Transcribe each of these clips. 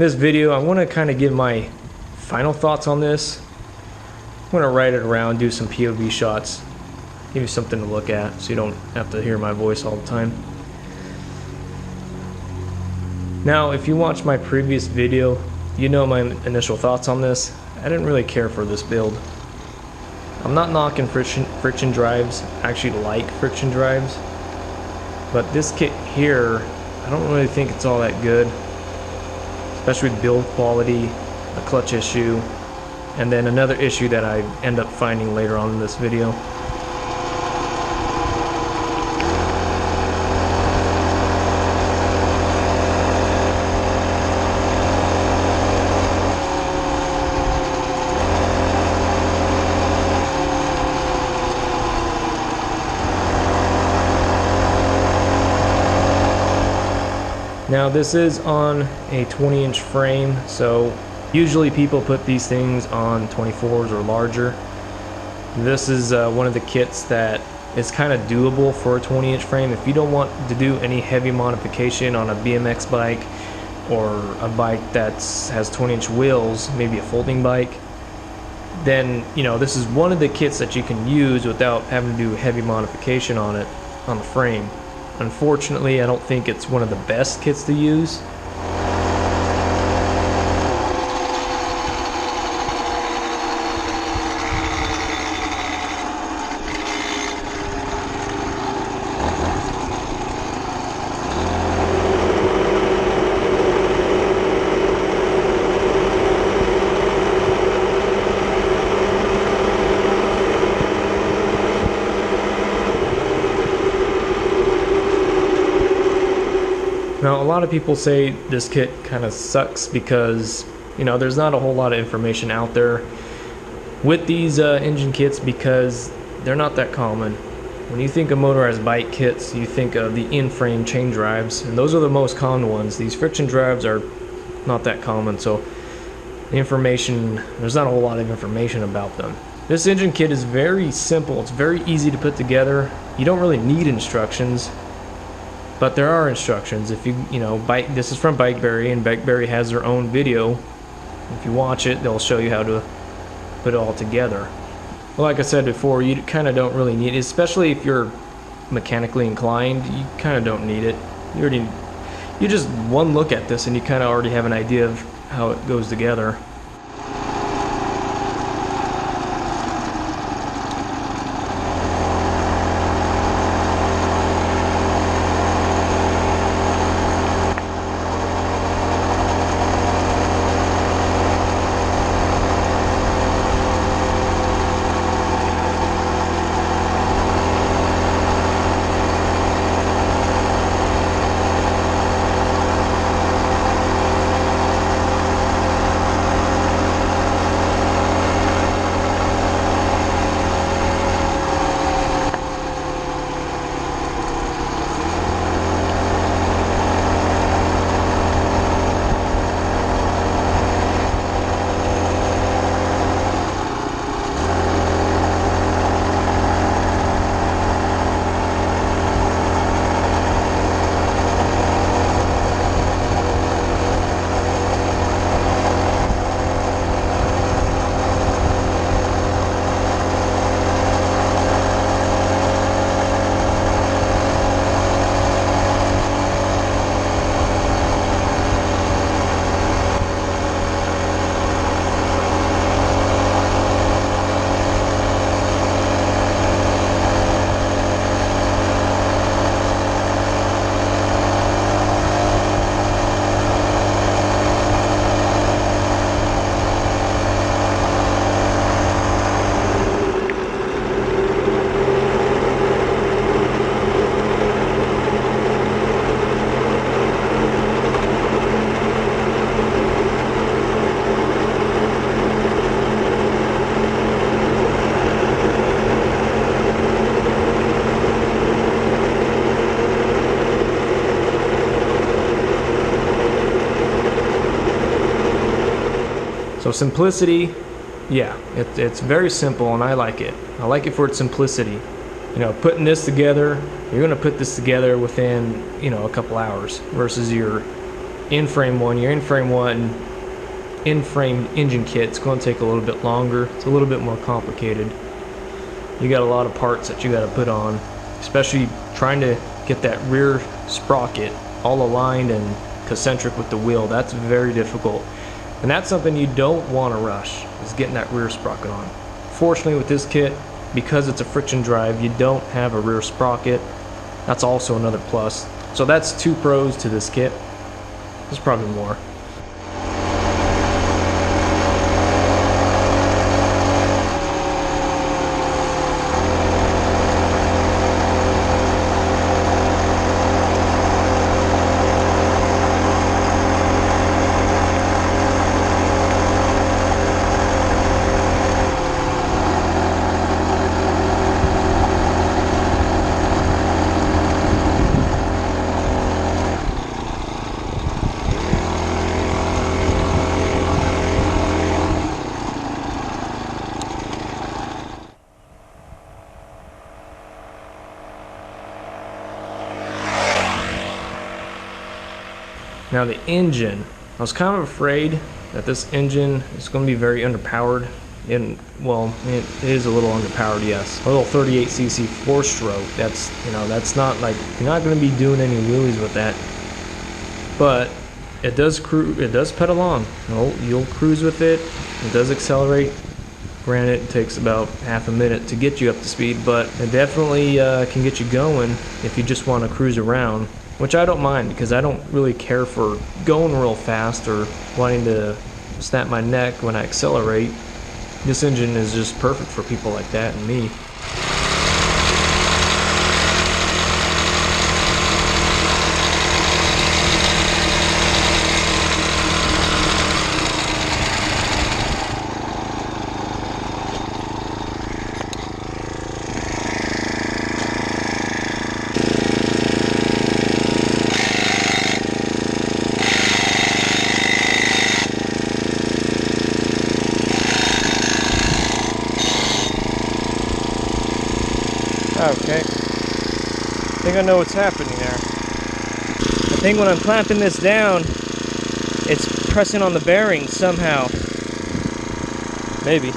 this video, I want to kind of give my final thoughts on this. I'm going to ride it around, do some POV shots, give you something to look at so you don't have to hear my voice all the time. Now, if you watched my previous video, you know my initial thoughts on this. I didn't really care for this build. I'm not knocking friction drives. I actually like friction drives. But this kit here, I don't really think it's all that good. Especially with build quality, a clutch issue, and then another issue that I end up finding later on in this video. Now this is on a 20-inch frame, so usually people put these things on 24s or larger. This is one of the kits that is kind of doable for a 20-inch frame. If you don't want to do any heavy modification on a BMX bike or a bike that has 20-inch wheels, maybe a folding bike, then this is one of the kits that you can use without having to do heavy modification on it, on the frame. Unfortunately, I don't think it's one of the best kits to use. Now, a lot of people say this kit kind of sucks because, there's not a whole lot of information out there with these engine kits because they're not that common. When you think of motorized bike kits, you think of the in-frame chain drives, and those are the most common ones. These friction drives are not that common, so there's not a whole lot of information about them. This engine kit is very simple. It's very easy to put together. You don't really need instructions. But there are instructions. If this is from BBR, and BBR has their own video. If you watch it, they'll show you how to put it all together. Well, like I said before, you kind of don't really need it, especially if you're mechanically inclined. You kind of don't need it. You just one look at this and you kind of already have an idea of how it goes together. So simplicity, yeah, it's very simple and I like it. I like it for its simplicity. You know, putting this together, you're gonna put this together within, you know, a couple hours versus your in-frame one, your in-frame engine kit's going to take a little bit longer. It's a little bit more complicated. You got a lot of parts that you got to put on, especially trying to get that rear sprocket all aligned and concentric with the wheel. That's very difficult, and that's something you don't want to rush, is getting that rear sprocket on. Fortunately with this kit, because it's a friction drive, you don't have a rear sprocket. That's also another plus. So that's 2 pros to this kit. There's probably more. Now the engine, I was kind of afraid that this engine is going to be very underpowered. And well, it is a little underpowered, yes. A little 38cc 4-stroke. That's not like, you're not going to be doing any wheelies with that. But it does pedal on. You'll cruise with it. It does accelerate. Granted, it takes about half a minute to get you up to speed, but it definitely can get you going if you just want to cruise around. Which I don't mind, because I don't really care for going real fast or wanting to snap my neck when I accelerate. This engine is just perfect for people like that and me. Okay, I think I know what's happening there. I think when I'm clamping this down, it's pressing on the bearings somehow. Maybe.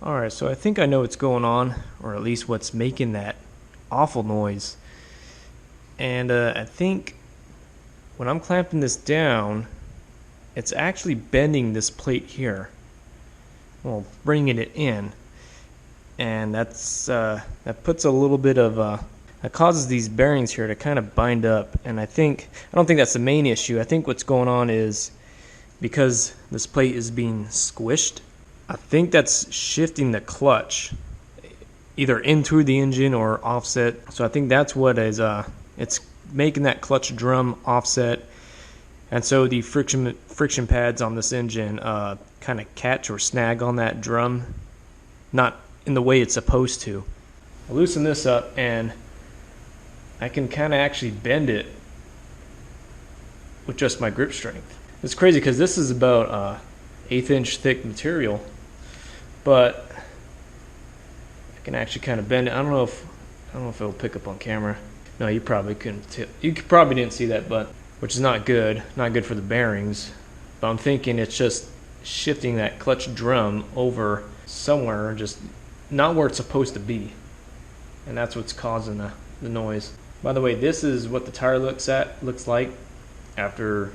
Alright, so I think I know what's going on, or at least what's making that awful noise. And I think when I'm clamping this down, it's actually bending this plate here. Well, bringing it in. And that puts a little bit of that causes these bearings here to kind of bind up. And I don't think that's the main issue. I think what's going on is because this plate is being squished, I think that's shifting the clutch either into the engine or offset. So I think that's what is it's making that clutch drum offset, and so the friction pads on this engine kind of catch or snag on that drum, not in the way it's supposed to. I loosen this up and I can kind of actually bend it with just my grip strength. It's crazy because this is about 1/8 inch thick material, but I can actually kind of bend it. I don't know if it'll pick up on camera. No, you probably couldn't. You probably didn't see that, but which is not good for the bearings. But I'm thinking it's just shifting that clutch drum over somewhere, just not where it's supposed to be, and that's what's causing the noise. By the way, this is what the tire looks like after,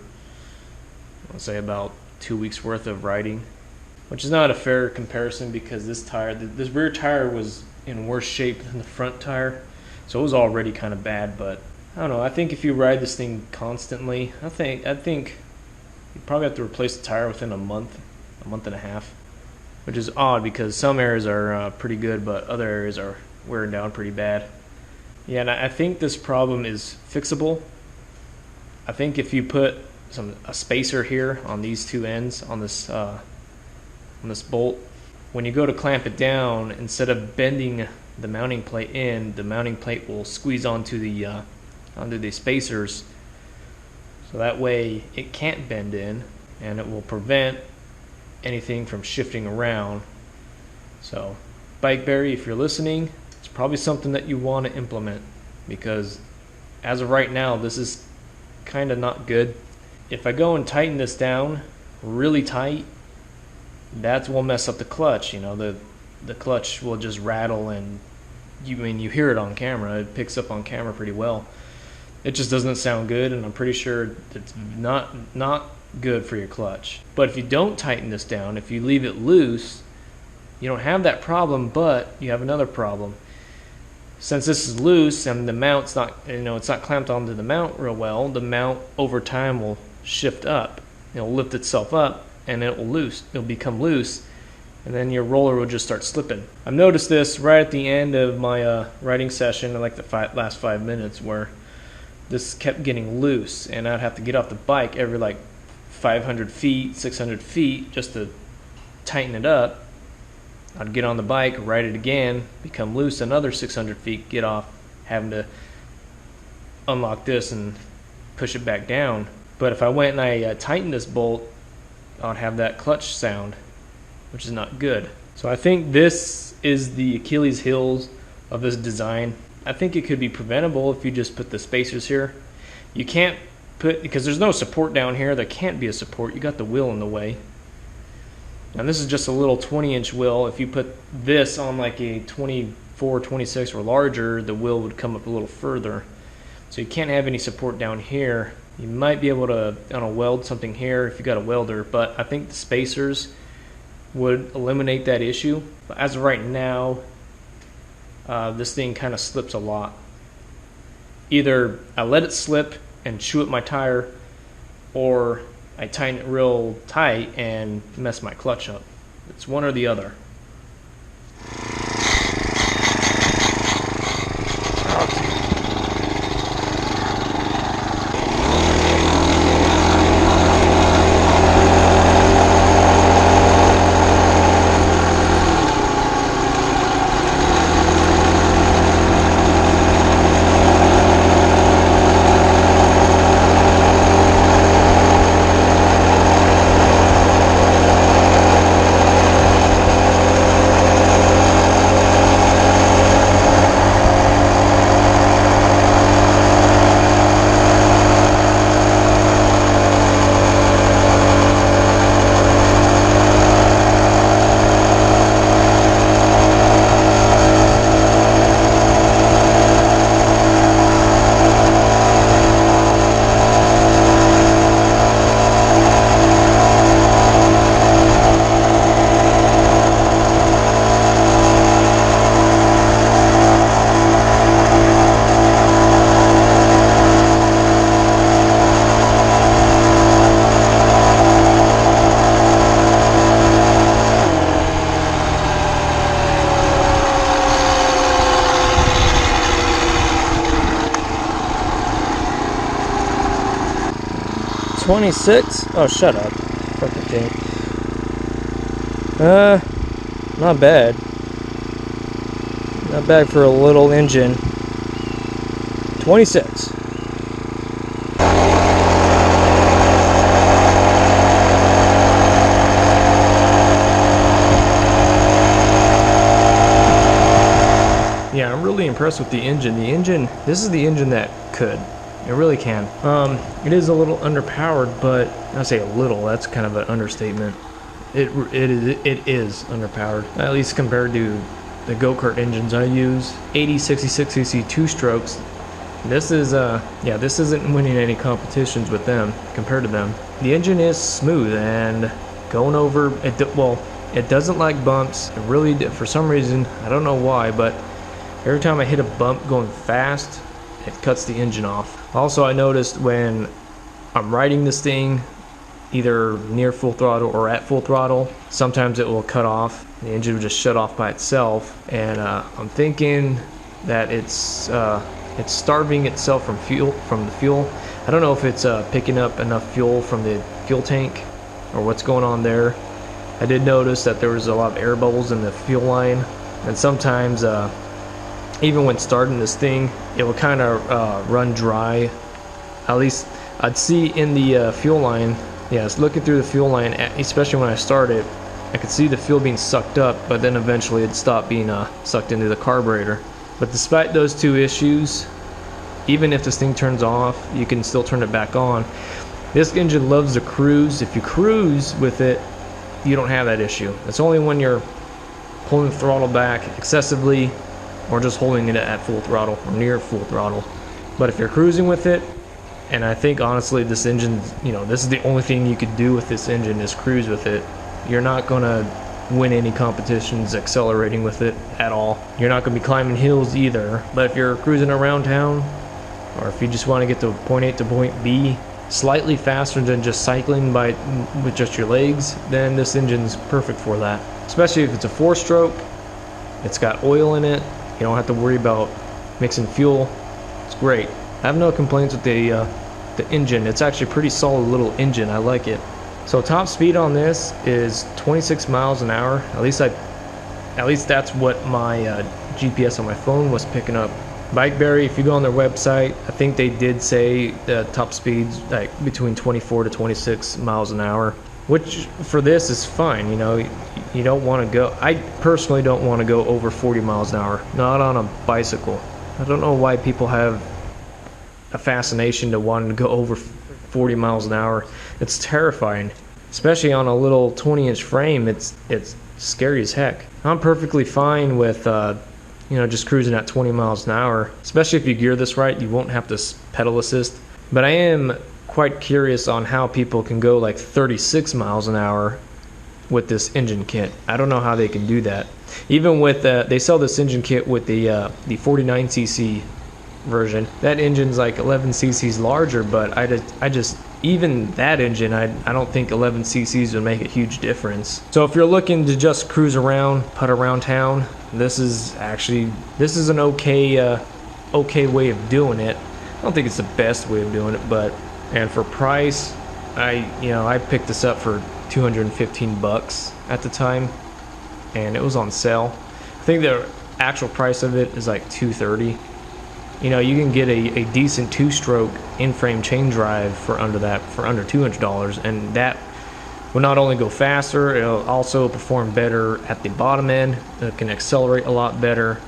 I'll say, about 2 weeks worth of riding, which is not a fair comparison because this rear tire was in worse shape than the front tire, so it was already kind of bad. But I don't know, I think if you ride this thing constantly, I think you probably have to replace the tire within a month and a half. Which is odd because some areas are pretty good, but other areas are wearing down pretty bad. Yeah, and I think this problem is fixable. I think if you put a spacer here on these two ends on this bolt, when you go to clamp it down, instead of bending the mounting plate in, the mounting plate will squeeze onto the spacers, so that way it can't bend in, and it will prevent anything from shifting around. So BikeBerry, if you're listening, it's probably something that you want to implement, because as of right now, this is kind of not good. If I go and tighten this down really tight, that will mess up the clutch. You know, the clutch will just rattle, and you hear it on camera. It picks up on camera pretty well. It just doesn't sound good, and I'm pretty sure it's not good for your clutch. But if you don't tighten this down, if you leave it loose, you don't have that problem, but you have another problem. Since this is loose and the mount's not, it's not clamped onto the mount real well, the mount over time will shift up. It'll lift itself up, and it'll become loose, and then your roller will just start slipping. I've noticed this right at the end of my riding session, like the last 5 minutes, where this kept getting loose, and I'd have to get off the bike every like 500 feet, 600 feet just to tighten it up. I'd get on the bike, ride it again, become loose another 600 feet, get off, having to unlock this and push it back down. But if I went and I tightened this bolt, I'd have that clutch sound, which is not good. So I think this is the Achilles heels of this design. I think it could be preventable if you just put the spacers here. You can't put, because there's no support down here, there can't be a support. You got the wheel in the way. And this is just a little 20-inch wheel. If you put this on like a 24, 26 or larger, the wheel would come up a little further. So you can't have any support down here. You might be able to weld something here if you got a welder, but I think the spacers would eliminate that issue. But as of right now, this thing kind of slips a lot. Either I let it slip and chew at my tire, or I tighten it real tight and mess my clutch up. It's one or the other. $26? Oh, shut up. Fucking thing. Not bad. Not bad for a little engine. 26. Yeah, I'm really impressed with the engine. This is the engine that could. It really can. It is a little underpowered, but I say a little, that's kind of an understatement. It is underpowered, at least compared to the go-kart engines I use. 80, 66 cc 2-strokes. This is this isn't winning any competitions with them compared to them. The engine is smooth, and going over it, it doesn't like bumps. It really, for some reason, I don't know why, but every time I hit a bump going fast, it cuts the engine off. Also, I noticed when I'm riding this thing, either near full throttle or at full throttle, sometimes it will cut off. The engine will just shut off by itself, and I'm thinking that it's starving itself from the fuel. I don't know if it's picking up enough fuel from the fuel tank or what's going on there. I did notice that there was a lot of air bubbles in the fuel line, and sometimes even when starting this thing, it will kind of run dry. At least I'd see in the fuel line. Yes, looking through the fuel line, especially when I started, I could see the fuel being sucked up, but then eventually it stopped being sucked into the carburetor. But despite those two issues, Even if this thing turns off, you can still turn it back on. This engine loves to cruise. If you cruise with it, you don't have that issue. It's only when you're pulling the throttle back excessively or just holding it at full throttle or near full throttle. But if you're cruising with it, and I think honestly this engine, you know, this is the only thing you could do with this engine is cruise with it. You're not gonna win any competitions accelerating with it at all. You're not gonna be climbing hills either. But if you're cruising around town, or if you just want to get to point A to point B slightly faster than just cycling with just your legs, then this engine's perfect for that. Especially if it's a 4-stroke, it's got oil in it, you don't have to worry about mixing fuel. It's great. I have no complaints with the engine. It's actually a pretty solid little engine. I like it. So top speed on this is 26 miles an hour. At least that's what my GPS on my phone was picking up. BBR, if you go on their website, I think they did say the top speeds like between 24 to 26 miles an hour, which for this is fine. You know, you don't want to go. I personally don't want to go over 40 miles an hour, not on a bicycle. I don't know why people have a fascination to wanting to go over 40 miles an hour. It's terrifying, especially on a little 20-inch frame. It's scary as heck. I'm perfectly fine with you know, just cruising at 20 miles an hour. Especially if you gear this right, you won't have to pedal assist. But I am quite curious on how people can go like 36 miles an hour with this engine kit. I don't know how they can do that. Even with they sell this engine kit with the 49cc version. That engine's like 11 cc's larger, but I just even that engine, I don't think 11 cc's would make a huge difference. So if you're looking to just cruise around, putt around town, this is an okay way of doing it. I don't think it's the best way of doing it, but and for price, I picked this up for 215 bucks at the time, and it was on sale. I think the actual price of it is like 230. You know, you can get a decent 2-stroke in-frame chain drive for under $200, and that will not only go faster, it'll also perform better at the bottom end. It can accelerate a lot better.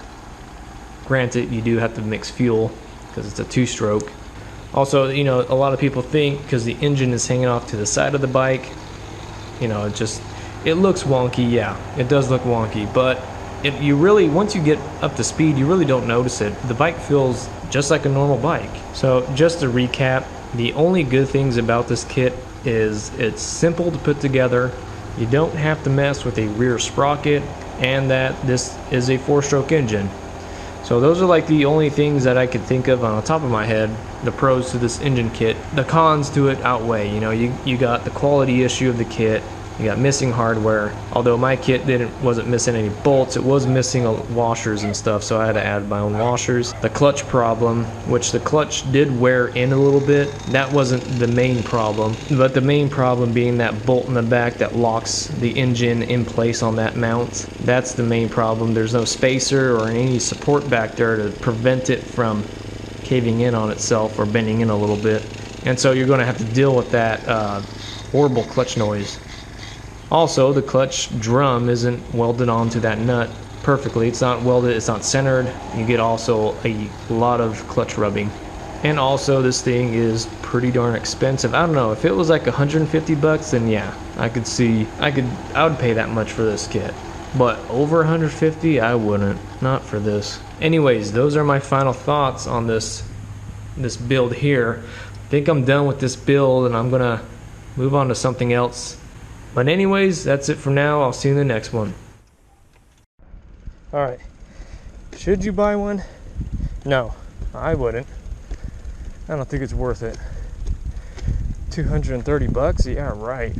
Granted, you do have to mix fuel because it's a 2-stroke. Also, you know, a lot of people think because the engine is hanging off to the side of the bike, you know, it looks wonky. Yeah, it does look wonky, but once you get up to speed, you really don't notice it. The bike feels just like a normal bike. So just to recap, the only good things about this kit is it's simple to put together. You don't have to mess with a rear sprocket, and that this is a 4-stroke engine. So those are like the only things that I could think of on the top of my head, the pros to this engine kit. The cons to it outweigh. You know, you got the quality issue of the kit. You got missing hardware. Although my kit wasn't missing any bolts, it was missing washers and stuff, so I had to add my own washers. The clutch problem, which the clutch did wear in a little bit, that wasn't the main problem. But the main problem being that bolt in the back that locks the engine in place on that mount. That's the main problem. There's no spacer or any support back there to prevent it from caving in on itself or bending in a little bit. And so you're going to have to deal with that horrible clutch noise. Also, the clutch drum isn't welded onto that nut perfectly. It's not welded, it's not centered. You get also a lot of clutch rubbing. And also, this thing is pretty darn expensive. I don't know, if it was like 150 bucks, then yeah, I would pay that much for this kit. But over 150, I wouldn't. Not for this. Anyways, those are my final thoughts on this build here. I think I'm done with this build, and I'm gonna move on to something else. But anyways, that's it for now. I'll see you in the next one. Alright. Should you buy one? No, I wouldn't. I don't think it's worth it. 230 bucks? Yeah, right.